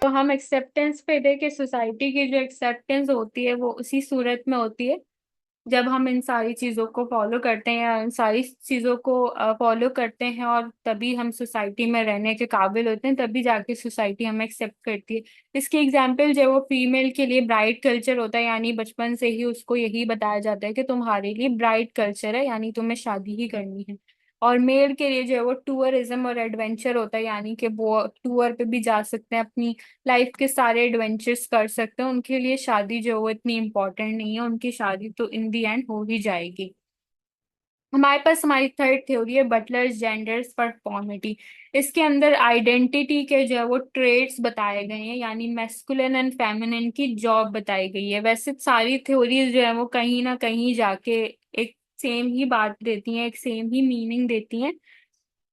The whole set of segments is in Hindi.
तो हम एक्सेप्टेंस पे थे कि सोसाइटी की जो एक्सेप्टेंस होती है वो उसी सूरत में होती है जब हम इन सारी चीजों को फॉलो करते हैं या इन सारी चीजों को फॉलो करते हैं, और तभी हम सोसाइटी में रहने के काबिल होते हैं, तभी जाके सोसाइटी हमें एक्सेप्ट करती है। इसकी एग्जाम्पल जो है वो फीमेल के लिए ब्राइड कल्चर होता है, यानी बचपन से ही उसको यही बताया जाता है कि तुम्हारे लिए ब्राइड कल्चर है, यानी तुम्हें शादी ही करनी है। और मेल के लिए जो है वो टूरिज्म और एडवेंचर होता है, यानी कि वो टूर पे भी जा सकते हैं, अपनी लाइफ के सारे एडवेंचर्स कर सकते हैं। उनके लिए शादी जो है वो इतनी इम्पोर्टेंट नहीं है, उनकी शादी तो इन दी एंड हो ही जाएगी। हमारे पास हमारी थर्ड थ्योरी है बटलर्स जेंडर्स परफॉर्मिटी। इसके अंदर आइडेंटिटी के जो है वो ट्रेड्स बताए गए हैं, यानी मैस्कुलिन एंड फेमिनिन की जॉब बताई गई है। वैसे सारी थ्योरीज जो है वो कहीं ना कहीं जाके एक सेम ही बात देती हैं, एक सेम ही मीनिंग देती हैं,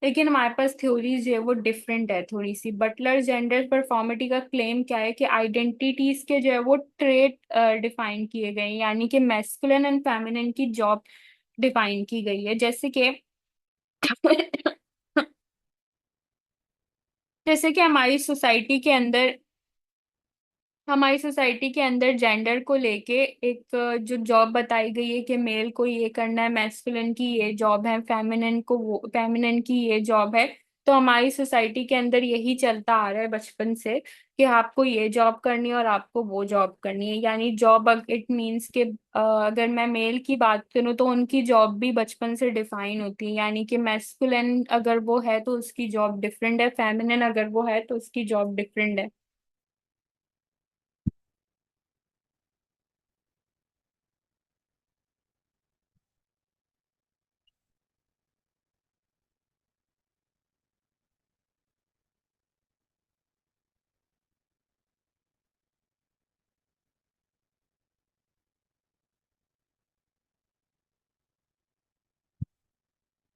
लेकिन हमारे पास थ्योरीज जो है वो डिफरेंट है थोड़ी सी। बटलर जेंडर परफॉर्मिटी का क्लेम क्या है कि आइडेंटिटीज के जो है वो ट्रेट डिफाइन किए गए हैं, यानी कि मैस्कुलिन एंड फेमिनिन की जॉब डिफाइन की गई है। जैसे कि जैसे कि हमारी सोसाइटी के अंदर जेंडर को लेके एक जो जॉब बताई गई है कि मेल को ये करना है, मैस्कुलिन की ये जॉब है, फेमिनिन की ये जॉब है। तो हमारी सोसाइटी के अंदर यही चलता आ रहा है बचपन से कि आपको ये जॉब करनी है और आपको वो जॉब करनी है। यानी जॉब इट मीन्स कि अगर मैं मेल की बात करूँ तो उनकी जॉब भी बचपन से डिफाइन होती है, यानी कि मैस्कुलिन अगर वो है तो उसकी जॉब डिफरेंट है, फेमिनिन अगर वो है तो उसकी जॉब डिफरेंट है।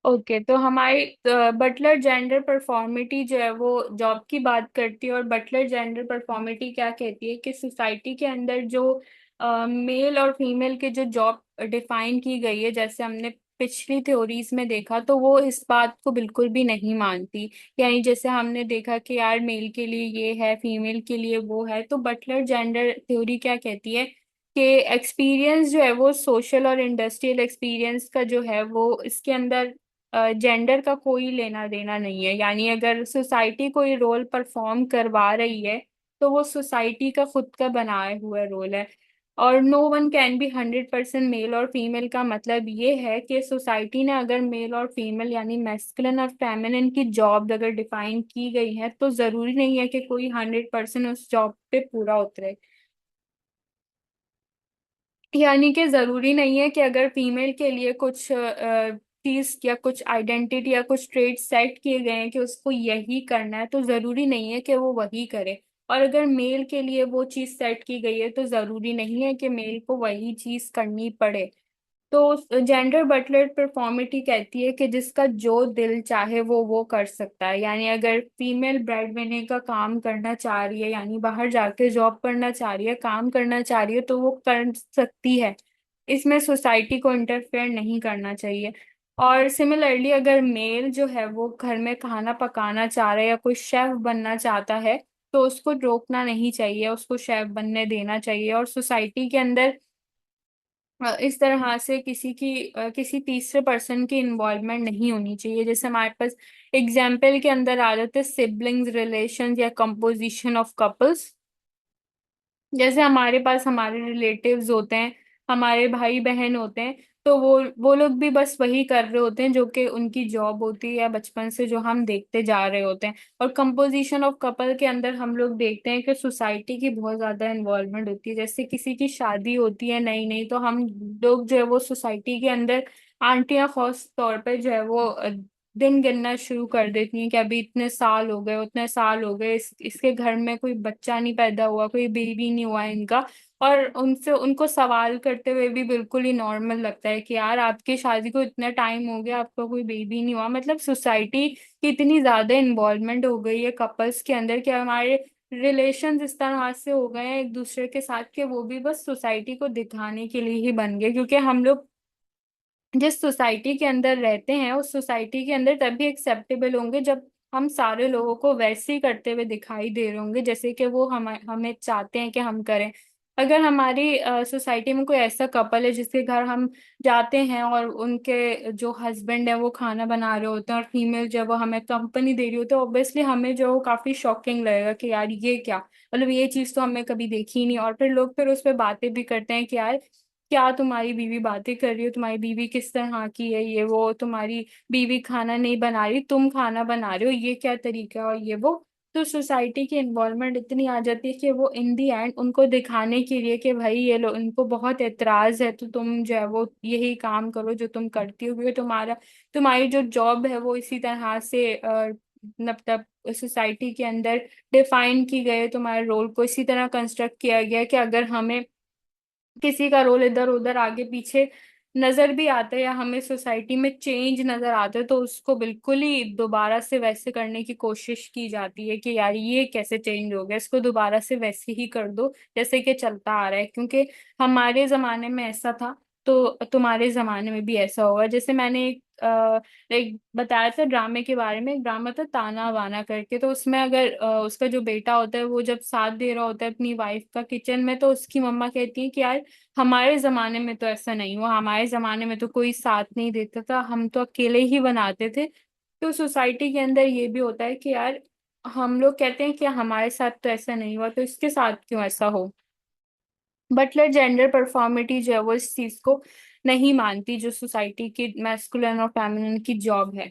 ओके, तो हमारी बटलर जेंडर परफॉर्मिटी जो है वो जॉब की बात करती है। और बटलर जेंडर परफॉर्मिटी क्या कहती है कि सोसाइटी के अंदर जो मेल और फीमेल के जो जॉब डिफाइन की गई है, जैसे हमने पिछली थ्योरीज में देखा, तो वो इस बात को बिल्कुल भी नहीं मानती। यानी जैसे हमने देखा कि यार मेल के लिए ये है, फीमेल के लिए वो है, तो बटलर जेंडर थ्योरी क्या कहती है कि एक्सपीरियंस जो है वो सोशल और इंडस्ट्रियल एक्सपीरियंस का जो है वो इसके अंदर जेंडर का कोई लेना देना नहीं है। यानी अगर सोसाइटी कोई रोल परफॉर्म करवा रही है तो वो सोसाइटी का खुद का बनाया हुआ रोल है। और no one can be 100% male और फीमेल का मतलब ये है कि सोसाइटी ने अगर मेल और फीमेल यानी मैस्कुलिन और फेमिनिन की जॉब अगर डिफाइन की गई है तो जरूरी नहीं है कि कोई 100% उस जॉब पे पूरा उतरे। यानी कि जरूरी नहीं है कि अगर फीमेल के लिए कुछ चीज या कुछ आइडेंटिटी या कुछ ट्रेड सेट किए गए हैं कि उसको यही करना है, तो जरूरी नहीं है कि वो वही करे। और अगर मेल के लिए वो चीज सेट की गई है तो जरूरी नहीं है कि मेल को वही चीज करनी पड़े। तो जेंडर बटलर परफॉर्मिटी कहती है कि जिसका जो दिल चाहे वो कर सकता है। यानी अगर फीमेल ब्रेड विनिंग का काम करना चाह रही है, यानी बाहर जाके जॉब करना चाह रही है, काम करना चाह रही है, तो वो कर सकती है। इसमें सोसाइटी को इंटरफेयर नहीं करना चाहिए। और सिमिलरली अगर मेल जो है वो घर में खाना पकाना चाह रहा है या कोई शेफ बनना चाहता है, तो उसको रोकना नहीं चाहिए, उसको शेफ बनने देना चाहिए। और सोसाइटी के अंदर इस तरह से किसी तीसरे पर्सन की इन्वॉल्वमेंट नहीं होनी चाहिए। जैसे हमारे पास एग्जाम्पल के अंदर आ जाते हैं सिबलिंग्स रिलेशन या कंपोजिशन ऑफ कपल्स। जैसे हमारे पास हमारे रिलेटिव्स होते हैं, हमारे भाई बहन होते हैं, तो वो लोग भी बस वही कर रहे होते हैं जो कि उनकी जॉब होती है या बचपन से जो हम देखते जा रहे होते हैं। और कंपोजिशन ऑफ कपल के अंदर हम लोग देखते हैं कि सोसाइटी की बहुत ज्यादा इन्वॉल्वमेंट होती है। जैसे किसी की शादी होती है नई नई, तो हम लोग जो है वो सोसाइटी के अंदर आंटियां खास तौर पे जो है वो दिन गिनना शुरू कर देती हैं कि अभी इतने साल हो गए, उतने साल हो गए, इसके घर में कोई बच्चा नहीं पैदा हुआ, कोई बेबी नहीं हुआ इनका। और उनसे उनको सवाल करते हुए भी बिल्कुल ही नॉर्मल लगता है कि यार आपकी शादी को इतना टाइम हो गया, आपका कोई बेबी नहीं हुआ। मतलब सोसाइटी की इतनी ज्यादा इन्वॉल्वमेंट हो गई है कपल्स के अंदर कि हमारे रिलेशन इस तरह से हो गए हैं एक दूसरे के साथ कि वो भी बस सोसाइटी को दिखाने के लिए ही बन गए। क्योंकि हम लोग जिस सोसाइटी के अंदर रहते हैं उस सोसाइटी के अंदर तभी एक्सेप्टेबल होंगे जब हम सारे लोगों को वैसे ही करते हुए दिखाई दे रहे होंगे जैसे कि वो हम हमें चाहते हैं कि हम करें। अगर हमारी सोसाइटी में कोई ऐसा कपल है जिसके घर हम जाते हैं और उनके जो हस्बैंड है वो खाना बना रहे होते हैं और फीमेल जो है वो हमें कंपनी दे रही होती है, ऑब्वियसली हमें जो है वो काफी शॉकिंग लगेगा कि यार ये क्या, मतलब ये चीज तो हमने कभी देखी ही नहीं। और फिर लोग फिर उस पर बातें भी करते हैं कि यार क्या तुम्हारी बीवी बातें कर रही हो, तुम्हारी बीवी किस तरह की है, ये वो, तुम्हारी बीवी खाना नहीं बना रही, तुम खाना बना रहे हो, ये क्या तरीका है, और ये वो। तो सोसाइटी की इन्वॉल्वमेंट इतनी आ जाती है कि वो इन दी एंड उनको दिखाने के लिए कि भाई ये लोग, इनको बहुत एतराज है तो तुम जो है वो यही काम करो जो तुम करती हो, क्योंकि तुम्हारी जो जॉब है वो इसी तरह से मतलब सोसाइटी के अंदर डिफाइन की गई है, तुम्हारे रोल को इसी तरह कंस्ट्रक्ट किया गया है कि अगर हमें किसी का रोल इधर उधर आगे पीछे नजर भी आता है या हमें सोसाइटी में चेंज नजर आता है तो उसको बिल्कुल ही दोबारा से वैसे करने की कोशिश की जाती है कि यार ये कैसे चेंज हो गया, इसको दोबारा से वैसे ही कर दो जैसे कि चलता आ रहा है, क्योंकि हमारे जमाने में ऐसा था तो तुम्हारे जमाने में भी ऐसा होगा। जैसे मैंने एक बताया था ड्रामे के बारे में, एक ड्रामा था ताना बाना करके, तो उसमें अगर उसका जो बेटा होता है वो जब साथ दे रहा होता है अपनी वाइफ का किचन में, तो उसकी मम्मा कहती है कि यार हमारे जमाने में तो ऐसा नहीं हुआ, हमारे जमाने में तो कोई साथ नहीं देता था, हम तो अकेले ही बनाते थे। तो सोसाइटी के अंदर ये भी होता है कि यार हम लोग कहते हैं कि हमारे साथ तो ऐसा नहीं हुआ तो इसके साथ क्यों ऐसा हो। बटलर जेंडर परफॉर्मिटी जो है वो इस चीज को नहीं मानती जो सोसाइटी की मैस्कुलिन और फेमिनिन की जॉब है।